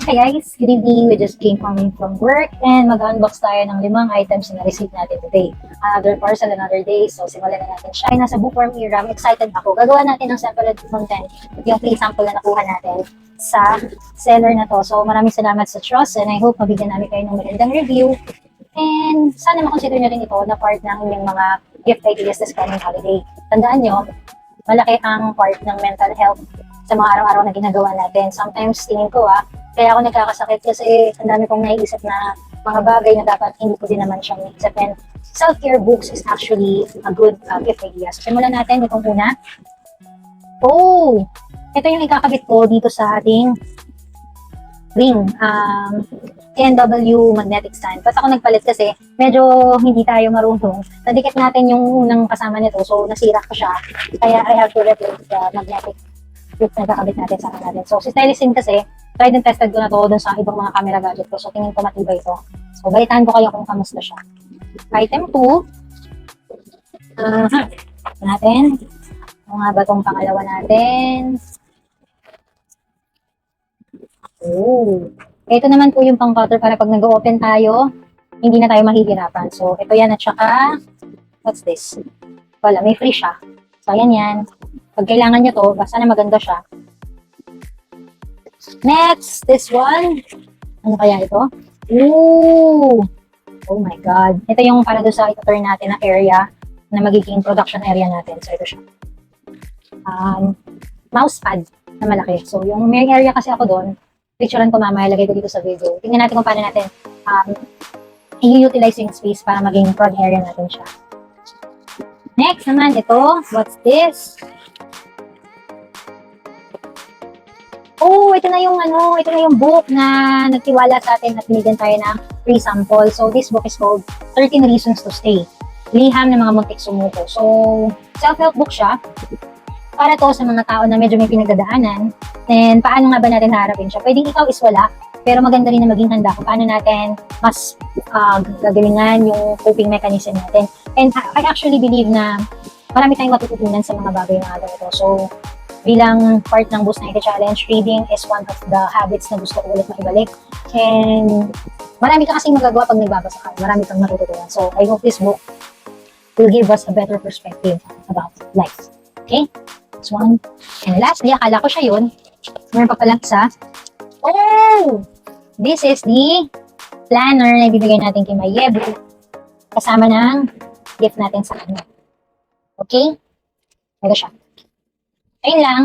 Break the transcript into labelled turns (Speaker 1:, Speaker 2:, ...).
Speaker 1: Hi guys, good evening. We just came home from work and mag-unbox tayo ng 5 items na na-receive natin today. Another parcel, another day. So simulan na natin siya. Ay, nasa bookworm era, excited ako. Gagawa natin ng sample content, yung free sample na nakuha natin sa seller na to. So maraming salamat sa trust and I hope mabigyan namin kayo ng magandang review. And sana makonsider nyo rin ito na part ng inyong mga gift ideas this coming holiday. Tandaan nyo, malaki ang part ng mental health sa mga araw-araw na ginagawa natin. Sometimes tingin ko kaya ako nagkakasakit kasi ang dami kong naiisip na mga bagay na dapat hindi ko din naman siyang naisip. And self-care books is actually a good gift idea. So simulan natin itong una. Oh! Ito yung ikakabit ko dito sa ating ring. TNW magnetic stand. Tapos ako nagpalit kasi medyo hindi tayo marunong. Nadikit natin yung unang kasama nito. So nasira ko siya. Kaya I have to replace the magnetic clip na kakabit natin sa natin. So si Stylistin kasi, tried and tested ko na to dun sa ibang mga camera gadget ko. So tingin ko matibay ito. So balitaan ko kayo kung kamusta siya. Item 2. Natin. Ano nga ba itong pangalawa natin? Oh. Ito naman po yung pang cutter para pag nag-open tayo, hindi na tayo mahihirapan. So ito yan at saka, what's this? Wala, may free siya. So ayan yan. Pag kailangan nyo to, basta na maganda siya. Next, this one. Ano kaya ito? Ooh! Oh my God. Ito yung para doon sa ito-turn natin na area na magiging production area natin. So ito siya. Mouse pad na malaki. So yung may area kasi ako doon, picturean ko mamaya, lagay ko dito sa video. Tingnan natin kung paano natin i-utilize yung space para maging prod area natin siya. Next naman, ito. What's this? Oh, ito na yung book na nagtiwala sa atin at binigyan tayo ng free sample. So, this book is called 13 Reasons to Stay. Liham ng mga muntik sumuko. So, self-help book siya. Para to sa mga tao na medyo may pinagdadaanan. And paano nga ba natin haharapin siya? Pwedeng ikaw is wala, pero maganda rin na maging handa kung paano natin mas gagalingan yung coping mechanism natin. And I actually believe na marami tayong matututunan sa mga bagay na ganito. So, bilang part ng Boost 90 Challenge, reading is one of the habits na gusto ko ulit maibalik. And marami ka kasing magagawa pag nagbabasa ka. Marami kang matututunan. So, I hope this book will give us a better perspective about life. Okay? This one. And lastly, akala ko siya yun. Meron pa palang isa. Oh! This is the planner na ibibigay natin kay Mayebu kasama ng gift natin sa kanya. Okay? Ito siya. Ayun lang.